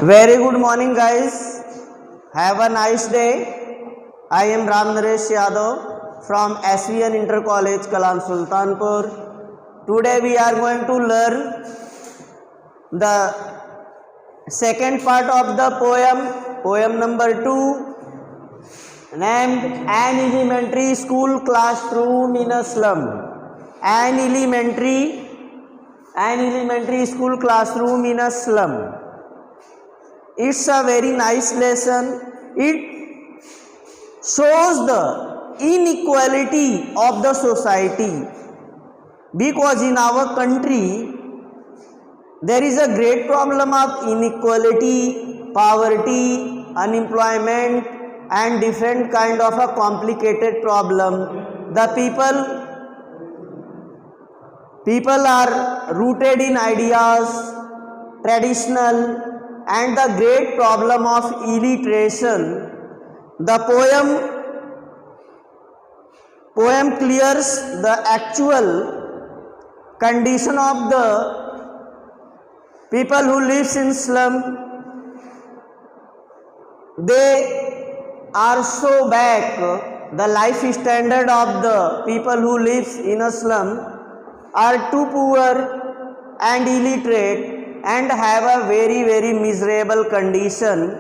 Very good morning, guys. Have a nice day. I am Ram Naresh Yadav from SVN Inter College, Kalam Sultanpur. Today we are going to learn the second part of the poem number 2, named An Elementary School Classroom in a Slum. An elementary school classroom in a slum. It's a very nice lesson. It shows the inequality of the society, because in our country there is a great problem of inequality, poverty, unemployment and different kind of a complicated problem. The people are rooted in ideas, traditional, and the great problem of illiteration. The poem clears the actual condition of the people who lives in slum. They are so back the life standard of the people who lives in a slum are too poor and illiterate and have a very miserable condition.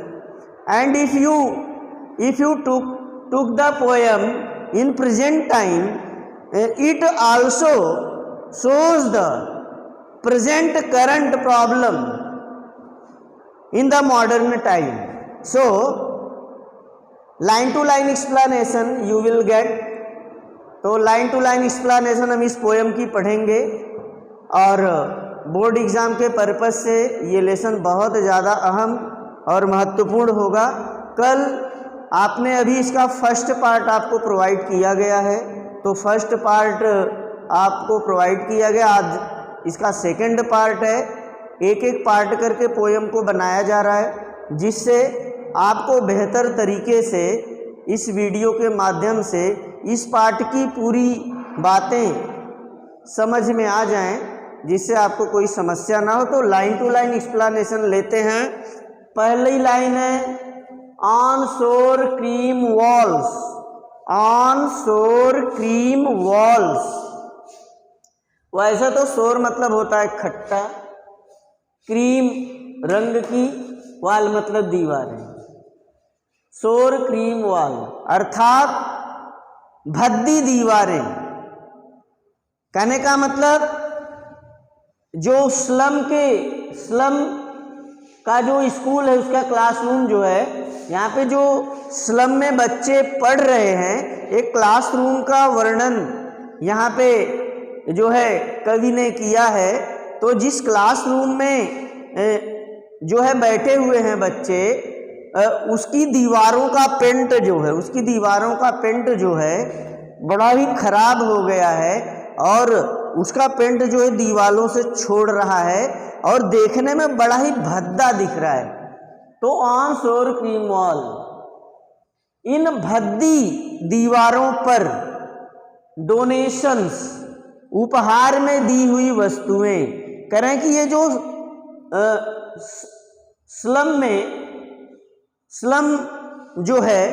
And if you took the poem in present time, it also shows the present current problem in the modern time. So line to line explanation you will get. तो line to line explanation हम इस poem की पढ़ेंगे और board exam के purpose से ये lesson बहुत ज़्यादा अहम और महत्वपूर्ण होगा। कल आपने अभी इसका फर्स्ट पार्ट आपको प्रोवाइड किया गया है, तो फर्स्ट पार्ट आपको प्रोवाइड किया गया, आज इसका सेकंड पार्ट है। एक एक पार्ट करके पोएम को बनाया जा रहा है, जिससे आपको बेहतर तरीके से इस वीडियो के माध्यम से इस पार्ट की पूरी बातें समझ में आ जाएं, जिससे आपको कोई समस्या ना हो। तो लाइन टू लाइन एक्सप्लेनेशन लेते हैं। पहली लाइन है ऑन शोर क्रीम वॉल्स। ऑन शोर क्रीम वॉल्स, वैसे तो शोर मतलब होता है खट्टा, क्रीम रंग की, वॉल मतलब दीवारें। शोर क्रीम वॉल अर्थात भद्दी दीवारें। कहने का मतलब जो स्लम का जो स्कूल है, उसका क्लासरूम जो है, यहाँ पे जो स्लम में बच्चे पढ़ रहे हैं, एक क्लासरूम का वर्णन यहाँ पे जो है कवि ने किया है। तो जिस क्लासरूम में जो है बैठे हुए हैं बच्चे, उसकी दीवारों का पेंट जो है बड़ा ही खराब हो गया है, और उसका पेंट जो है दीवारों से छोड़ रहा है और देखने में बड़ा ही भद्दा दिख रहा है। तो ऑन शोर क्रीम वॉल, इन भद्दी दीवारों पर डोनेशंस, उपहार में दी हुई वस्तुएं, करें कि ये जो स्लम जो है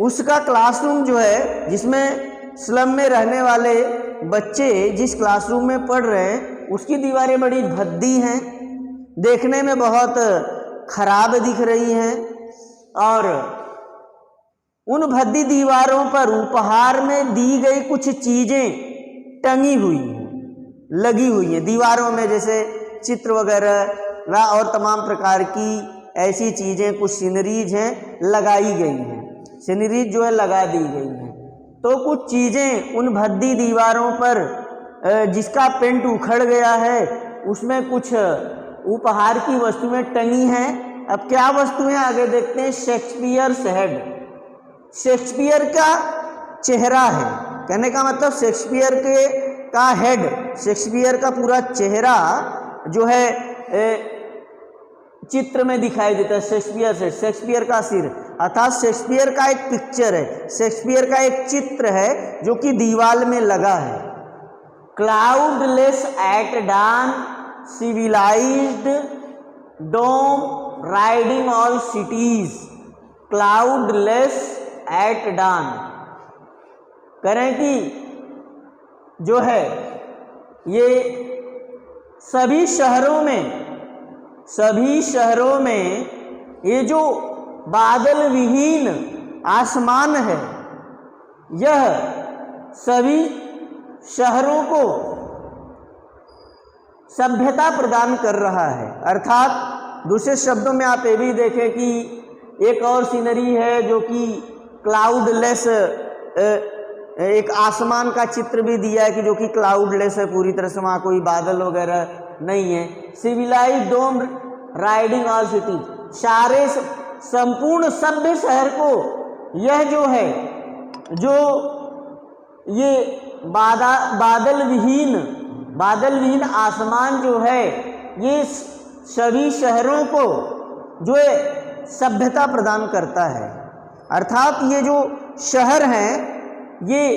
उसका क्लासरूम जो है, जिसमें स्लम में रहने वाले बच्चे जिस क्लासरूम में पढ़ रहे हैं, उसकी दीवारें बड़ी भद्दी हैं, देखने में बहुत खराब दिख रही हैं, और उन भद्दी दीवारों पर उपहार में दी गई कुछ चीज़ें टंगी हुई हैं, लगी हुई हैं दीवारों में, जैसे चित्र वगैरह और तमाम प्रकार की ऐसी चीज़ें, कुछ सीनरीज हैं लगाई गई हैं, सीनरीज जो है लगा दी गई हैं। तो कुछ चीज़ें उन भद्दी दीवारों पर जिसका पेंट उखड़ गया है, उसमें कुछ उपहार की वस्तुएं टंगी हैं। अब क्या वस्तुएं आगे देखते हैं। शेक्सपियर्स हेड, शेक्सपियर का चेहरा है। कहने का मतलब शेक्सपियर का हेड, शेक्सपियर का पूरा चेहरा जो है चित्र में दिखाई देता है। शेक्सपियर का सिर, अर्थात शेक्सपियर का एक पिक्चर है, शेक्सपियर का एक चित्र है जो कि दीवार में लगा है। Cloudless at dawn, civilized dome riding all cities, cloudless at dawn. करें कि जो है ये सभी शहरों में ये जो बादल विहीन आसमान है, यह सभी शहरों को सभ्यता प्रदान कर रहा है। अर्थात दूसरे शब्दों में आप ये भी देखें कि एक और सीनरी है जो कि क्लाउडलेस, एक आसमान का चित्र भी दिया है कि जो कि क्लाउडलेस है, पूरी तरह से वहाँ कोई बादल वगैरह नहीं है। सिविलाइज्ड डोम राइडिंग ऑल सिटीज, सारे संपूर्ण सभ्य शहर को यह जो है, जो ये बादल विहीन आसमान जो है, ये सभी शहरों को जो है सभ्यता प्रदान करता है। अर्थात ये जो शहर हैं, ये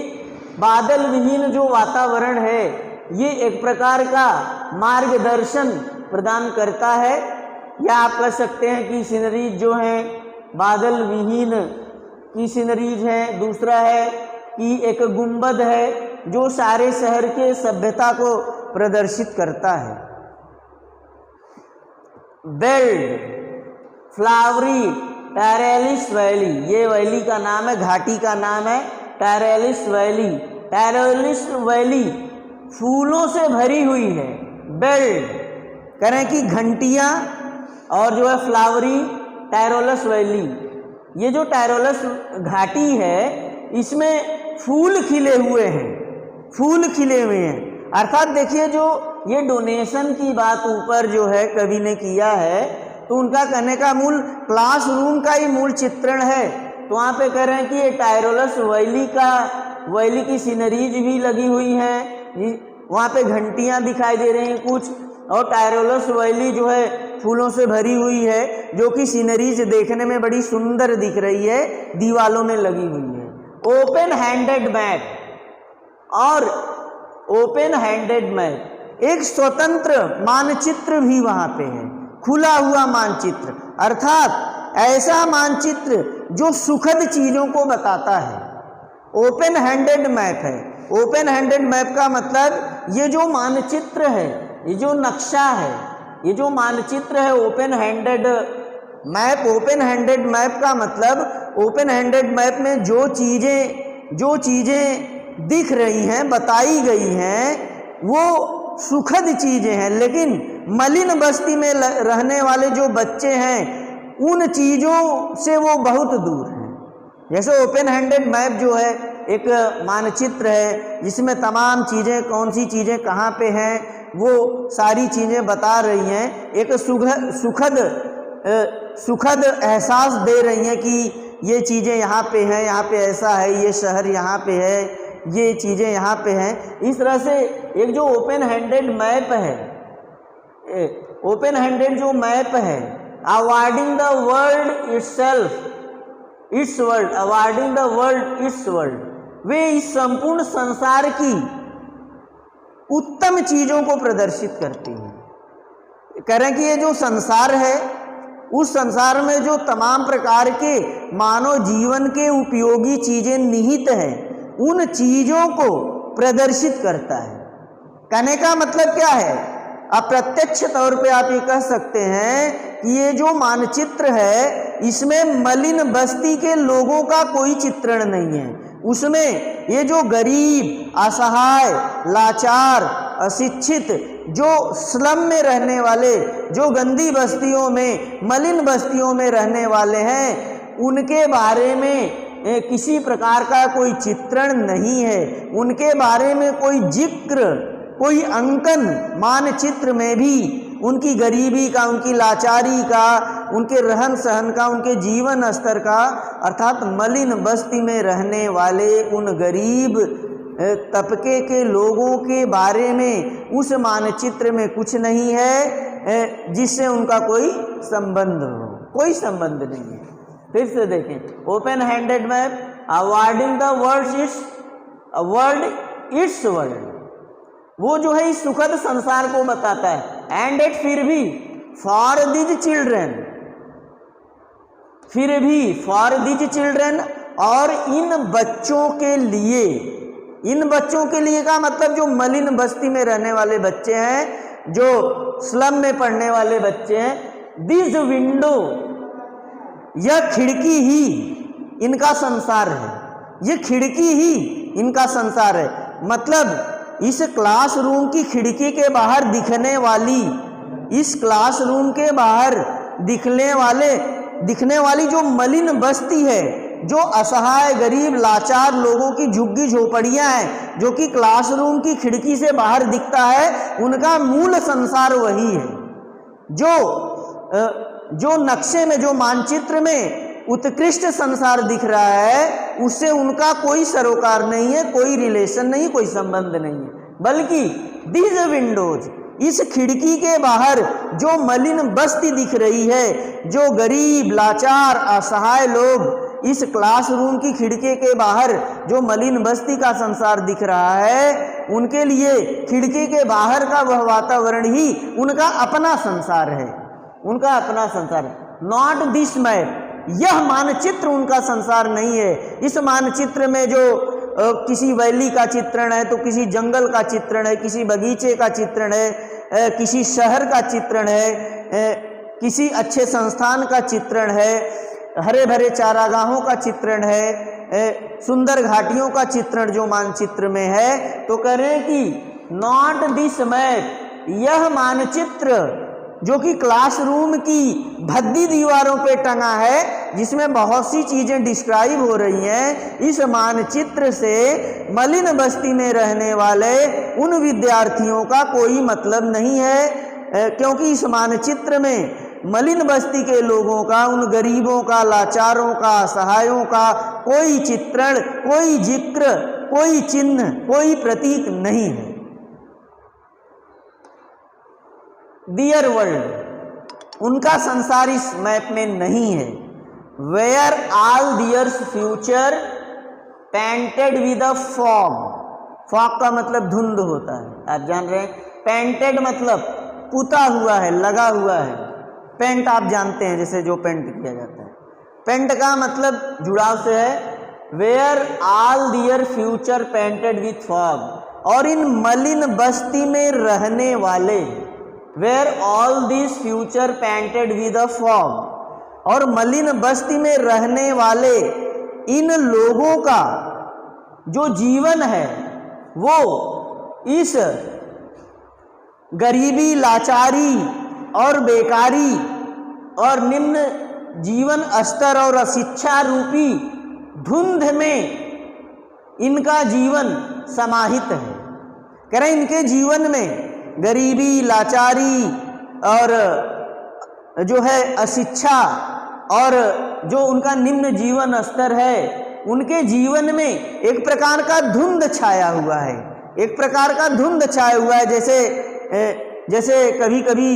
बादल विहीन जो वातावरण है, ये एक प्रकार का मार्गदर्शन प्रदान करता है। या आप कह सकते हैं कि सीनरीज जो हैं बादल विहीन की सीनरीज हैं। दूसरा है कि एक गुंबद है जो सारे शहर के सभ्यता को प्रदर्शित करता है। बेल्ड फ्लावरी टैरेलिस वैली, ये वैली का नाम है, घाटी का नाम है टैरेलिस वैली। टैरेलिस वैली फूलों से भरी हुई है। बेल्ड करें कि घंटियां, और जो है फ्लावरी टैरोलस वैली, ये जो टैरोलस घाटी है इसमें फूल खिले हुए हैं। अर्थात देखिए, जो ये डोनेशन की बात ऊपर जो है कवि ने किया है, तो उनका कहने का मूल क्लासरूम का ही मूल चित्रण है। तो वहाँ पे कह रहे हैं कि ये टैरोलस वैली की सीनरीज भी लगी हुई हैं, वहाँ पे घंटियाँ दिखाई दे रही हैं कुछ, और टैरोलस वैली जो है फूलों से भरी हुई है, जो कि सीनरीज देखने में बड़ी सुंदर दिख रही है, दीवालों में लगी हुई है। ओपन हैंडेड मैप, और ओपन हैंडेड मैप एक स्वतंत्र मानचित्र भी वहाँ पे है, खुला हुआ मानचित्र। अर्थात ऐसा मानचित्र जो सुखद चीज़ों को बताता है, ओपन हैंडेड मैप है। ओपन हैंडेड मैप का मतलब ये जो मानचित्र है, ये जो नक्शा है, ये जो मानचित्र है open handed map. Open handed map का मतलब ओपन हैंडेड मैप में जो चीज़ें दिख रही हैं, बताई गई हैं, वो सुखद चीज़ें हैं। लेकिन मलिन बस्ती में रहने वाले जो बच्चे हैं, उन चीज़ों से वो बहुत दूर हैं। जैसे ओपन हैंडेड मैप जो है एक मानचित्र है, जिसमें तमाम चीज़ें, कौन सी चीज़ें कहाँ पे हैं, वो सारी चीज़ें बता रही हैं। एक सुखद एहसास दे रही हैं कि ये चीज़ें यहाँ पे हैं, यहाँ पे ऐसा है, ये शहर यहाँ पे है, ये चीज़ें यहाँ पे हैं। इस तरह से एक जो ओपन हैंडेड मैप है, ओपन हैंडेड जो मैप है, awarding the world its world, awarding the world its world, वे इस संपूर्ण संसार की उत्तम चीज़ों को प्रदर्शित करती हैं। कह रहे हैं कि ये जो संसार है, उस संसार में जो तमाम प्रकार के मानव जीवन के उपयोगी चीज़ें निहित हैं, उन चीज़ों को प्रदर्शित करता है। कहने का मतलब क्या है? अप्रत्यक्ष तौर पे आप ये कह सकते हैं कि ये जो मानचित्र है, इसमें मलिन बस्ती के लोगों का कोई चित्रण नहीं है। उसमें ये जो गरीब, असहाय, लाचार, अशिक्षित, जो स्लम में रहने वाले, जो गंदी बस्तियों में, मलिन बस्तियों में रहने वाले हैं, उनके बारे में किसी प्रकार का कोई चित्रण नहीं है। उनके बारे में कोई जिक्र, कोई अंकन मानचित्र में भी उनकी गरीबी का, उनकी लाचारी का, उनके रहन सहन का, उनके जीवन स्तर का, अर्थात मलिन बस्ती में रहने वाले उन गरीब तबके के लोगों के बारे में उस मानचित्र में कुछ नहीं है जिससे उनका कोई संबंध हो, कोई संबंध नहीं है। फिर से देखें, open handed map, awarding the world its world, वो जो है इस सुखद संसार को बताता है। And at for these children, फिर भी फॉर दीज चिल्ड्रन, और इन बच्चों के लिए, इन बच्चों के लिए का मतलब जो मलिन बस्ती में रहने वाले बच्चे हैं, जो स्लम में पढ़ने वाले बच्चे हैं, दिस विंडो, यह खिड़की ही इनका संसार है, ये खिड़की ही इनका संसार है। मतलब इस क्लासरूम की खिड़की के बाहर दिखने वाली, इस क्लासरूम के बाहर दिखने वाली जो मलिन बस्ती है, जो असहाय गरीब लाचार लोगों की झुग्गी झोपड़ियां हैं, जो कि क्लासरूम की खिड़की से बाहर दिखता है, उनका मूल संसार वही है। जो नक्शे में, जो मानचित्र में उत्कृष्ट संसार दिख रहा है, उससे उनका कोई सरोकार नहीं है, कोई रिलेशन नहीं, कोई संबंध नहीं है। बल्कि दीज विंडोज, इस खिड़की के बाहर जो मलिन बस्ती दिख रही है, जो गरीब लाचार असहाय लोग, इस क्लासरूम की खिड़की के बाहर जो मलिन बस्ती का संसार दिख रहा है, उनके लिए खिड़की के बाहर का वह वातावरण ही उनका अपना संसार है, उनका अपना संसार है। नॉट दिस मैप, यह मानचित्र उनका संसार नहीं है। इस मानचित्र में जो किसी वैली का चित्रण है, तो किसी जंगल का चित्रण है, किसी बगीचे का चित्रण है, किसी शहर का चित्रण है, किसी अच्छे संस्थान का चित्रण है, हरे भरे चारागाहों का चित्रण है, सुंदर घाटियों का चित्रण जो मानचित्र में है, तो कह रहे हैं कि नॉट दिस मैप, यह मानचित्र जो कि क्लासरूम की भद्दी दीवारों पे टंगा है, जिसमें बहुत सी चीजें डिस्क्राइब हो रही हैं, इस मानचित्र से मलिन बस्ती में रहने वाले उन विद्यार्थियों का कोई मतलब नहीं है, क्योंकि इस मानचित्र में मलिन बस्ती के लोगों का, उन गरीबों का, लाचारों का, असहायों का कोई चित्रण, कोई जिक्र, कोई चिन्ह, कोई प्रतीक नहीं है। डियर वर्ल्ड, उनका संसार इस मैप में नहीं है। Where all dears future painted with a fog, fog का मतलब धुंध होता है, आप जान रहे हैं। पेंटेड मतलब पुता हुआ है, लगा हुआ है। पेंट आप जानते हैं, जैसे जो पेंट किया जाता है। पेंट का मतलब जुड़ाव से है। Where all dear future painted with fog, और इन मलिन बस्ती में रहने वाले, where all this future painted with a fog, और मलिन बस्ती में रहने वाले इन लोगों का जो जीवन है, वो इस गरीबी, लाचारी और बेकारी और निम्न जीवन स्तर और अशिक्षा रूपी धुंध में इनका जीवन समाहित है। कह रहे इनके जीवन में गरीबी, लाचारी और जो है अशिक्षा और जो उनका निम्न जीवन स्तर है, उनके जीवन में एक प्रकार का धुंध छाया हुआ है, एक प्रकार का धुंध छाया हुआ है। जैसे कभी कभी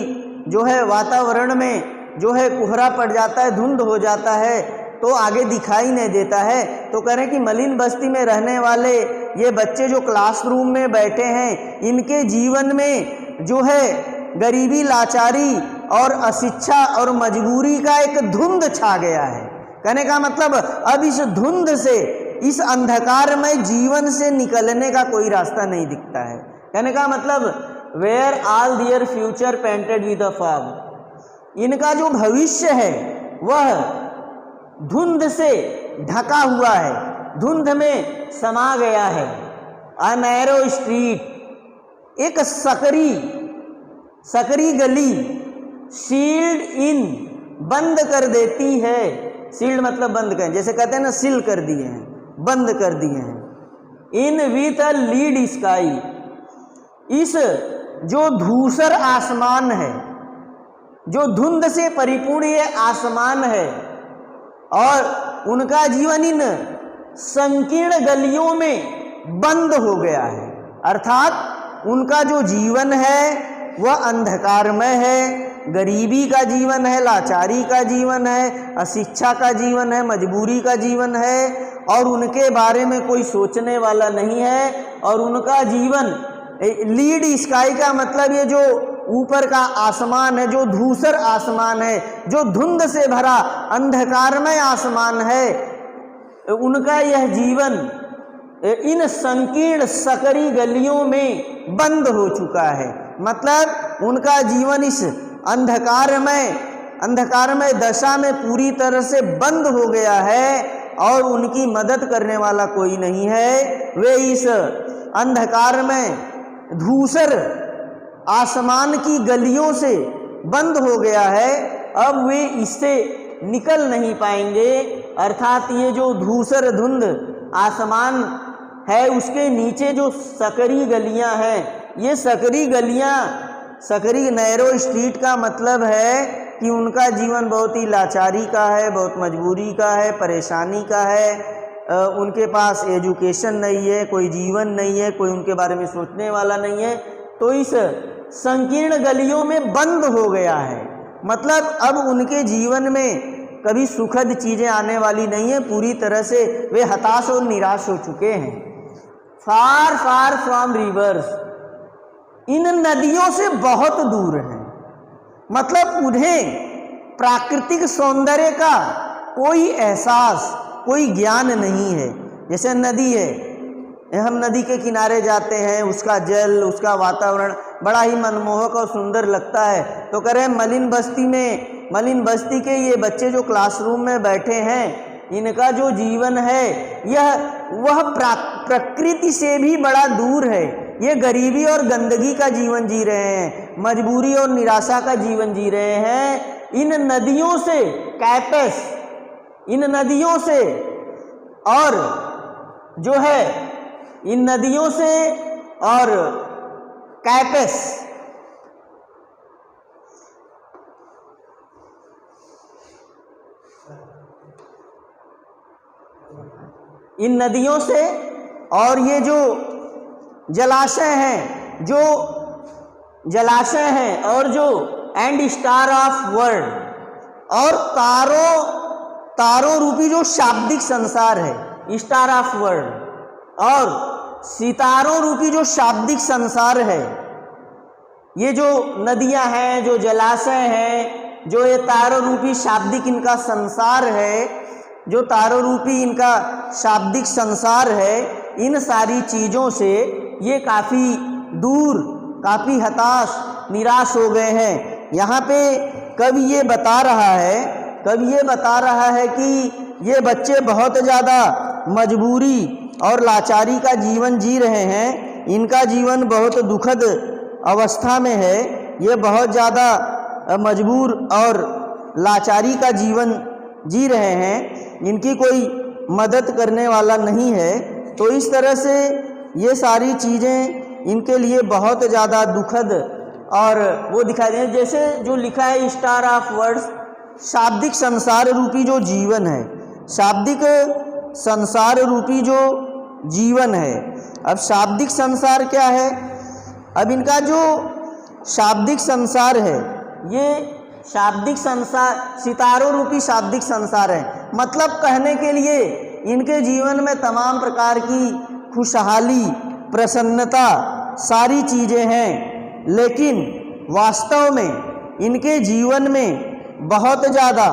जो है वातावरण में जो है कोहरा पड़ जाता है, धुंध हो जाता है, तो आगे दिखाई नहीं देता है। तो कह रहे हैं कि मलिन बस्ती में रहने वाले ये बच्चे जो क्लासरूम में बैठे हैं, इनके जीवन में जो है गरीबी, लाचारी और अशिक्षा और मजबूरी का एक धुंध छा गया है। कहने का मतलब अब इस धुंध से, इस अंधकारमय जीवन से निकलने का कोई रास्ता नहीं दिखता है। कहने का मतलब where all their future painted with a fog, इनका जो भविष्य है वह धुंध से ढका हुआ है, धुंध में समा गया है। अ नैरो स्ट्रीट, एक सकरी गली, सील्ड इन, बंद कर देती है। सील्ड मतलब बंद कर, जैसे कहते हैं ना सील कर दिए हैं, बंद कर दिए हैं। In with a lead sky, इस जो धूसर आसमान है, जो धुंध से परिपूर्ण ये आसमान है, और उनका जीवन इन संकीर्ण गलियों में बंद हो गया है। अर्थात उनका जो जीवन है वह अंधकारमय है, गरीबी का जीवन है, लाचारी का जीवन है, अशिक्षा का जीवन है, मजबूरी का जीवन है, और उनके बारे में कोई सोचने वाला नहीं है। और उनका जीवन लीड स्काई का मतलब ये जो ऊपर का आसमान है, जो धूसर आसमान है, जो धुंध से भरा अंधकारमय आसमान है, उनका यह जीवन इन संकीर्ण सकरी गलियों में बंद हो चुका है। मतलब उनका जीवन इस अंधकारमय दशा में पूरी तरह से बंद हो गया है और उनकी मदद करने वाला कोई नहीं है। वे इस अंधकार में धूसर आसमान की गलियों से बंद हो गया है, अब वे इससे निकल नहीं पाएंगे। अर्थात ये जो धूसर धुंध आसमान है उसके नीचे जो सकरी गलियां हैं, ये सकरी गलियां, सकरी नैरो स्ट्रीट का मतलब है कि उनका जीवन बहुत ही लाचारी का है, बहुत मजबूरी का है, परेशानी का है। उनके पास एजुकेशन नहीं है, कोई जीवन नहीं है, कोई उनके बारे में सोचने वाला नहीं है, तो इस संकीर्ण गलियों में बंद हो गया है। मतलब अब उनके जीवन में कभी सुखद चीज़ें आने वाली नहीं है, पूरी तरह से वे हताश और निराश हो चुके हैं। फार फार फ्रॉम रिवर्स, इन नदियों से बहुत दूर हैं। मतलब उन्हें प्राकृतिक सौंदर्य का कोई एहसास, कोई ज्ञान नहीं है। जैसे नदी है, हम नदी के किनारे जाते हैं, उसका जल, उसका वातावरण बड़ा ही मनमोहक और सुंदर लगता है। तो कह रहे हैं मलिन बस्ती के ये बच्चे जो क्लासरूम में बैठे हैं, इनका जो जीवन है वह प्रकृति से भी बड़ा दूर है। ये गरीबी और गंदगी का जीवन जी रहे हैं, मजबूरी और निराशा का जीवन जी रहे हैं। इन नदियों से कैपेस, इन नदियों से और जो है इन नदियों से और कैपेस, इन नदियों से और ये जो जलाशय हैं और जो एंड स्टार ऑफ वर्ल्ड और तारों रूपी जो शाब्दिक संसार है, स्टार ऑफ वर्ल्ड, और सितारों रूपी जो शाब्दिक संसार है, ये जो नदियां हैं, जो जलाशय हैं, जो ये तारों रूपी शाब्दिक इनका संसार है, जो तारों रूपी इनका शाब्दिक संसार है, इन सारी चीज़ों से ये काफ़ी दूर, काफ़ी हताश, निराश हो गए हैं। यहाँ पे कवि ये बता रहा है कि ये बच्चे बहुत ज़्यादा मजबूरी और लाचारी का जीवन जी रहे हैं। इनका जीवन बहुत दुखद अवस्था में है, ये बहुत ज़्यादा मजबूर और लाचारी का जीवन जी रहे हैं, इनकी कोई मदद करने वाला नहीं है। तो इस तरह से ये सारी चीज़ें इनके लिए बहुत ज़्यादा दुखद और वो दिखाई दे, जैसे जो लिखा है स्टार ऑफ वर्ड्स, शाब्दिक संसार रूपी जो जीवन है, शाब्दिक संसार रूपी जो जीवन है। अब शाब्दिक संसार क्या है? अब इनका जो शाब्दिक संसार है, ये शाब्दिक संसार सितारों रूपी शाब्दिक संसार है। मतलब कहने के लिए इनके जीवन में तमाम प्रकार की खुशहाली, प्रसन्नता, सारी चीज़ें हैं, लेकिन वास्तव में इनके जीवन में बहुत ज़्यादा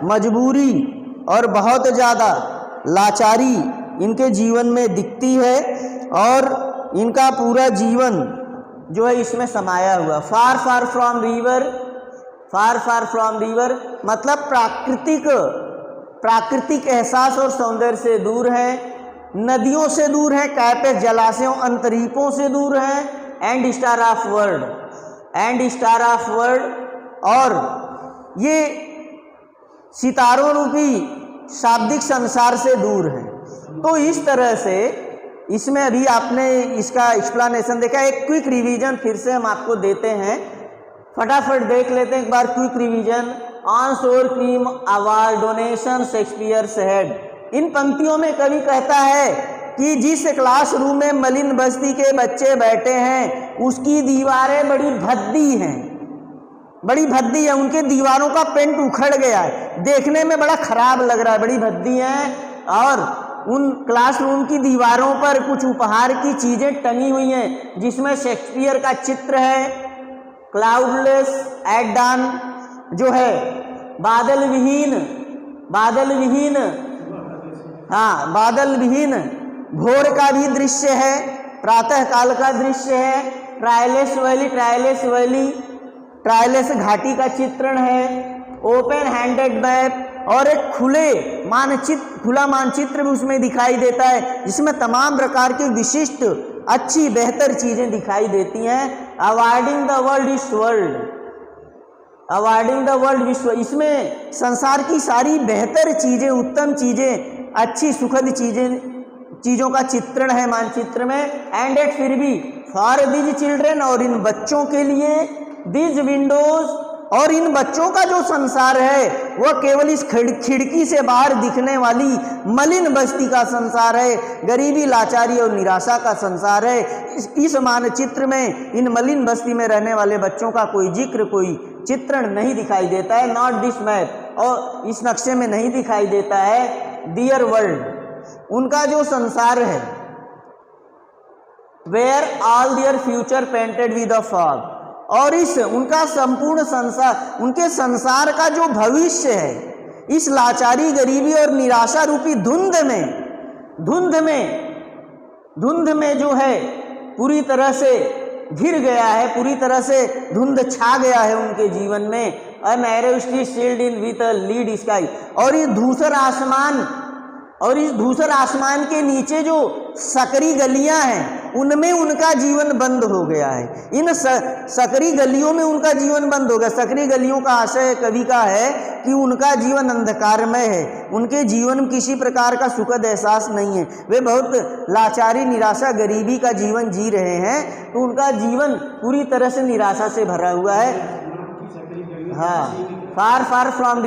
मजबूरी और बहुत ज़्यादा लाचारी इनके जीवन में दिखती है और इनका पूरा जीवन जो है इसमें समाया हुआ। फार फार फ्रॉम रिवर मतलब प्राकृतिक एहसास और सौंदर्य से दूर है, नदियों से दूर है, कैपेस जलाशयों अंतरीपों से दूर है, एंड स्टार ऑफ वर्ल्ड और ये सितारों रूपी शाब्दिक संसार से दूर है। तो इस तरह से इसमें अभी आपने इसका एक्सप्लेनेशन देखा। एक क्विक रिवीजन फिर से हम आपको देते हैं, फटाफट देख लेते हैं एक बार quick revision. On sour cream award donation Shakespeare's head. इन पंक्तियों में कवि कहता है कि जिस क्लासरूम में मलिन बस्ती के बच्चे बैठे हैं उसकी दीवारें बड़ी भद्दी है, उनके दीवारों का पेंट उखड़ गया है, देखने में बड़ा खराब लग रहा है, बड़ी भद्दी है। और उन क्लासरूम की दीवारों पर कुछ उपहार की चीज़ें टंगी हुई हैं जिसमें शेक्सपियर का चित्र है, क्लाउडलेस एट डॉन जो है बादल विहीन भोर का भी दृश्य है, प्रातः काल का दृश्य है, ट्रायलेस घाटी का चित्रण है, ओपन हैंडेड मैप और एक खुला मानचित्र भी उसमें दिखाई देता है, जिसमें तमाम प्रकार की विशिष्ट अच्छी बेहतर चीजें दिखाई देती हैं। अवॉइडिंग द वर्ल्ड विश्व, इसमें संसार की सारी बेहतर चीजें, उत्तम चीजें, अच्छी सुखद चीजों का चित्रण है मानचित्र में। एंड एट फिर भी फॉर दीज चिल्ड्रेन, और इन बच्चों के लिए, दीज विंडोज, और इन बच्चों का जो संसार है वह केवल इस खिड़की से बाहर दिखने वाली मलिन बस्ती का संसार है, गरीबी, लाचारी और निराशा का संसार है। इस मानचित्र में इन मलिन बस्ती में रहने वाले बच्चों का कोई जिक्र, कोई चित्रण नहीं दिखाई देता है। नॉट दिस मैप, और इस नक्शे में नहीं दिखाई देता है डियर वर्ल्ड, उनका जो संसार है, where all their future painted with a fog, और इस उनका संपूर्ण संसार, उनके संसार का जो भविष्य है, इस लाचारी, गरीबी और निराशा रूपी धुंध में जो है पूरी तरह से घिर गया है, पूरी तरह से धुंध छा गया है उनके जीवन में। A narrow street shield in with a lead sky, और इस धूसर आसमान के नीचे जो सकरी गलियां हैं, उनमें उनका जीवन बंद हो गया है। इन सकरी गलियों में उनका जीवन बंद हो गया। सकरी गलियों का आशय कवि का है कि उनका जीवन अंधकारमय है, उनके जीवन में किसी प्रकार का सुखद एहसास नहीं है, वे बहुत लाचारी, निराशा, गरीबी का जीवन जी रहे हैं, तो उनका जीवन पूरी तरह से निराशा से भरा हुआ है। हाँ, फार फ्रॉम